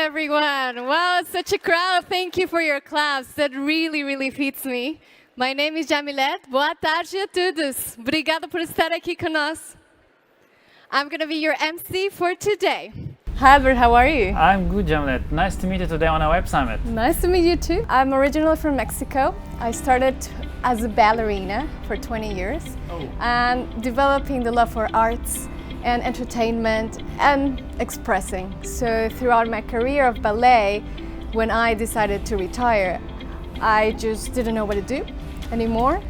everyone. Wow, such a crowd. Thank you for your claps. That really fits me. My name is Yamilette. Boa tarde a todos. Obrigada por estar aqui conosco. I'm going to be your MC for today. Hi, Albert. How are you? I'm good, Yamilette. Nice to meet you today on our Web Summit. Nice to meet you too. I'm originally from Mexico. I started as a ballerina for 20 years and developing the love for arts and entertainment and expressing. So throughout my career of ballet, when I decided to retire, I just didn't know what to do anymore.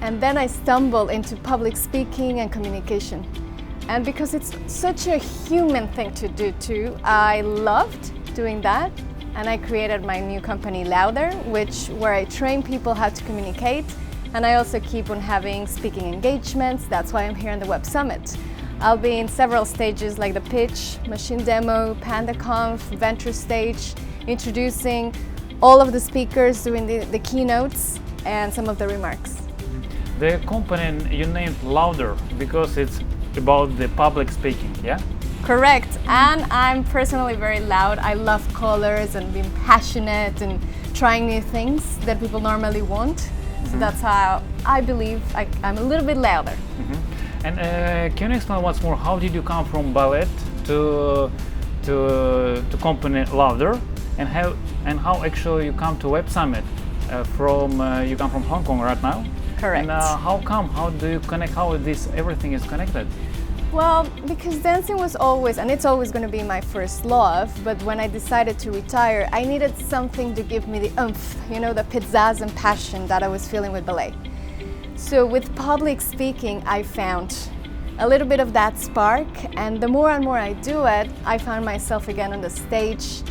And then I stumbled into public speaking and communication. And because it's such a human thing to do too, I loved doing that. And I created my new company, Louder, where I train people how to communicate. And I also keep on having speaking engagements. That's why I'm here on the Web Summit. I'll be in several stages like the pitch, machine demo, PandaConf, venture stage, introducing all of the speakers, doing the keynotes and some of the remarks. The company you named Louder because it's about the public speaking, yeah? Correct, and I'm personally very loud. I love colors and being passionate and trying new things that people normally won't. So that's how I believe I'm a little bit louder. And can you explain once more, how did you come from ballet to company Louder, and how actually you come to Web Summit? You come from Hong Kong right now? Correct. And how do you connect? How everything is connected? Well, because dancing was always, and it's always going to be my first love, but when I decided to retire, I needed something to give me the oomph, the pizzazz and passion that I was feeling with ballet. So with public speaking, I found a little bit of that spark, and the more and more I do it, I found myself again on the stage,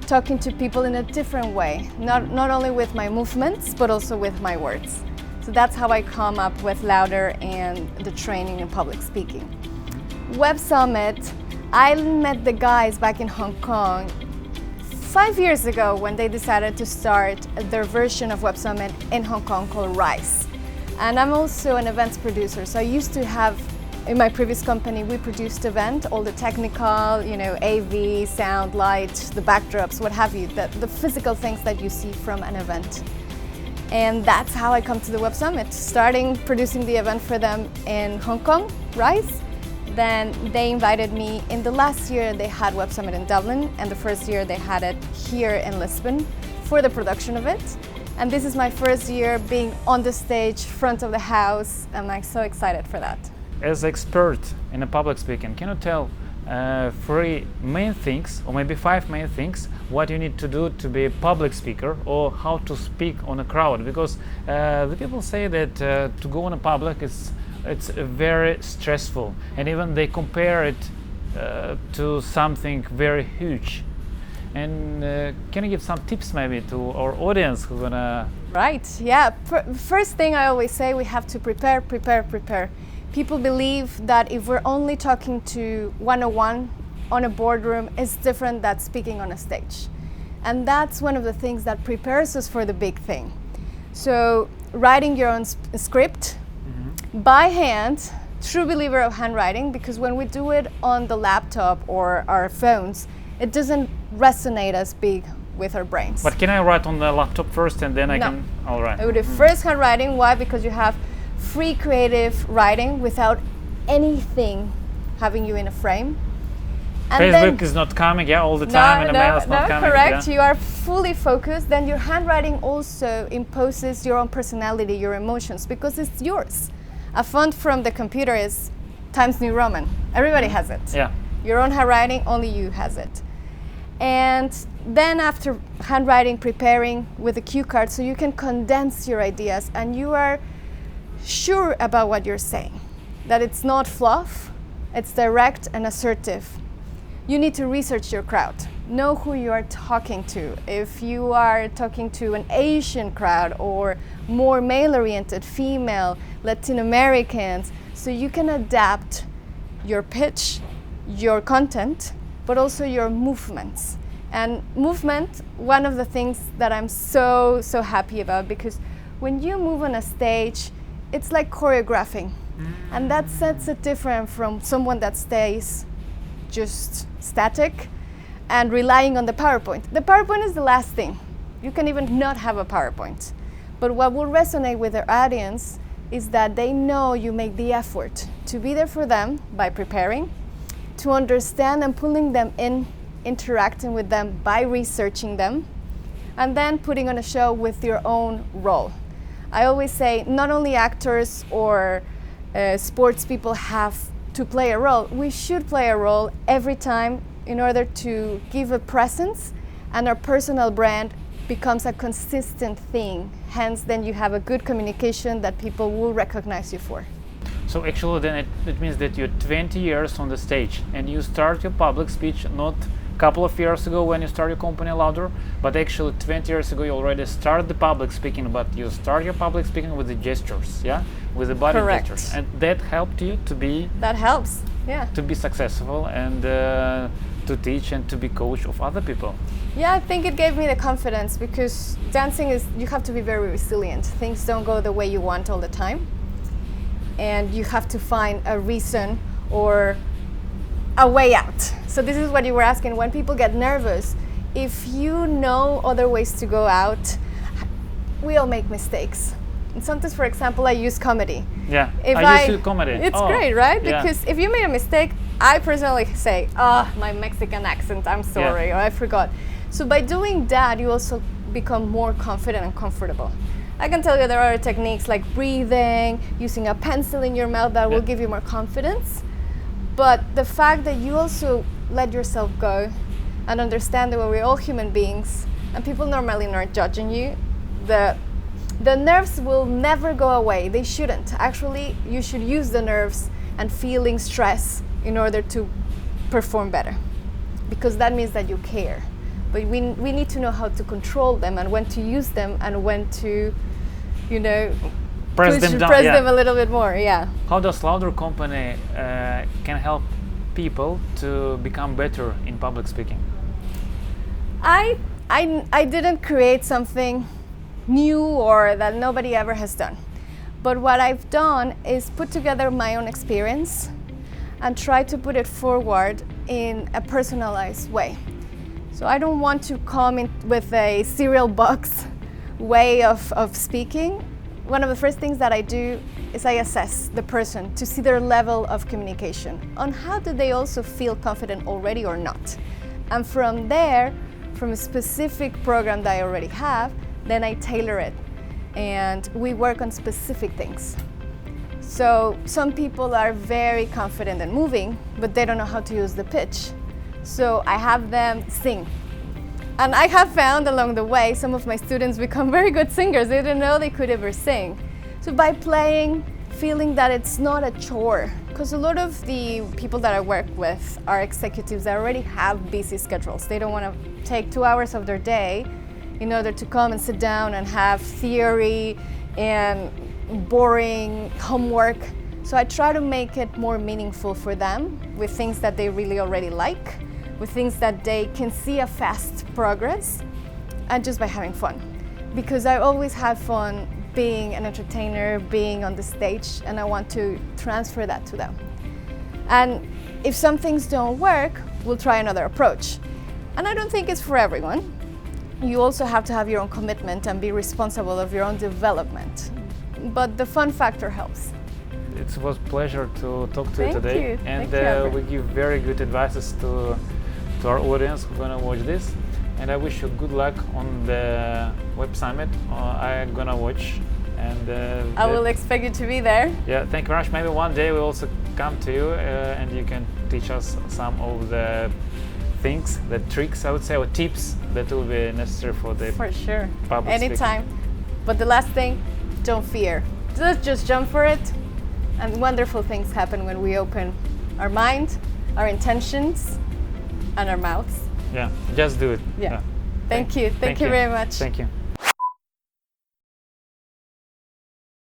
talking to people in a different way, not only with my movements, but also with my words. So that's how I come up with Louder and the training in public speaking. Web Summit, I met the guys back in Hong Kong 5 years ago when they decided to start their version of Web Summit in Hong Kong called Rise. And I'm also an events producer, so I used to have, in my previous company, we produced event, all the technical, AV, sound, light, the backdrops, what have you, the physical things that you see from an event. And that's how I come to the Web Summit, starting producing the event for them in Hong Kong, Rise. Then they invited me in the last year they had Web Summit in Dublin, and the first year they had it here in Lisbon for the production of it. And this is my first year being on the stage, front of the house, and I'm so excited for that. As expert in public speaking, can you tell 3 main things, or maybe 5 main things, what you need to do to be a public speaker, or how to speak on a crowd? Because the people say that to go on a public it's very stressful, and even they compare it to something very huge. And can you give some tips maybe to our audience who's gonna... Right, yeah. First thing I always say, we have to prepare. People believe that if we're only talking to one-on-one on a boardroom, it's different than speaking on a stage. And that's one of the things that prepares us for the big thing. So writing your own script by hand, true believer of handwriting, because when we do it on the laptop or our phones, it doesn't resonate as big with our brains. But can I write on the laptop first and then I can... All right. I would do first handwriting. Why? Because you have free creative writing without anything having you in a frame. And Facebook is not coming all the time, and the mail is not coming. Correct. Yeah? You are fully focused. Then your handwriting also imposes your own personality, your emotions, because it's yours. A font from the computer is Times New Roman. Everybody has it. Yeah. Your own handwriting, only you has it. And then after handwriting, preparing with a cue card, so you can condense your ideas and you are sure about what you're saying. That it's not fluff, it's direct and assertive. You need to research your crowd. Know who you are talking to. If you are talking to an Asian crowd or more male-oriented, female, Latin Americans, so you can adapt your pitch, your content, but also your movements. And movement, one of the things that I'm so happy about, because when you move on a stage, it's like choreographing. And that sets it different from someone that stays just static. and relying on the PowerPoint. The PowerPoint is the last thing. You can even not have a PowerPoint. But what will resonate with their audience is that they know you make the effort to be there for them by preparing, to understand and pulling them in, interacting with them by researching them, and then putting on a show with your own role. I always say not only actors or sports people have to play a role, we should play a role every time in order to give a presence, and our personal brand becomes a consistent thing. Hence, then you have a good communication that people will recognize you for. So actually then it means that you're 20 years on the stage and you start your public speech not a couple of years ago when you start your company Louder, but actually 20 years ago you already start the public speaking, but you start your public speaking with the gestures, yeah? With the body Correct. gestures. And that helped you to be... That helps, yeah. To be successful and to teach and to be coach of other people. Yeah, I think it gave me the confidence, because dancing is, you have to be very resilient. Things don't go the way you want all the time. And you have to find a reason or a way out. So this is what you were asking. When people get nervous, if you know other ways to go out, we all make mistakes. And sometimes, for example, I use comedy. Yeah, If I used to comedy. It's great, right? Yeah. Because if you made a mistake, I personally say, oh, my Mexican accent, I'm sorry, Yeah. or I forgot. So by doing that, you also become more confident and comfortable. I can tell you there are techniques like breathing, using a pencil in your mouth that will give you more confidence. But the fact that you also let yourself go and understand that we're all human beings and people normally not judging you, the nerves will never go away. They shouldn't. Actually, you should use the nerves and feeling stress in order to perform better, because that means that you care. But we need to know how to control them and when to use them and when to, you know, press them a little bit more. Yeah. How does Louder Company can help people to become better in public speaking? I didn't create something new or that nobody ever has done. But what I've done is put together my own experience and try to put it forward in a personalized way. So I don't want to come in with a cereal box way of speaking. One of the first things that I do is I assess the person to see their level of communication on how do they also feel confident already or not. And from there, from a specific program that I already have, then I tailor it and we work on specific things. So some people are very confident and moving, but they don't know how to use the pitch. So I have them sing. And I have found along the way, some of my students become very good singers. They didn't know they could ever sing. So by playing, feeling that it's not a chore, because a lot of the people that I work with are executives that already have busy schedules. They don't want to take 2 hours of their day in order to come and sit down and have theory and boring homework. So I try to make it more meaningful for them with things that they really already like, with things that they can see a fast progress, and just by having fun. Because I always had fun being an entertainer, being on the stage, and I want to transfer that to them. And if some things don't work, we'll try another approach. And I don't think it's for everyone. You also have to have your own commitment and be responsible of your own development. But the fun factor helps. It was a pleasure to talk to you Thank today. you. And Thank you, we give very good advices to our audience who's gonna watch this. And I wish you good luck on the Web Summit. I'm gonna watch. And I will expect you to be there. Yeah, thank you very much. Maybe one day we'll also come to you and you can teach us some of the things, the tricks, I would say, or tips that will be necessary for the For sure. public Anytime. But the last thing, don't fear. Let's just jump for it. And wonderful things happen when we open our mind, our intentions, and our mouths. Yeah, just do it. Yeah. Thank you. Thank you very much. Thank you.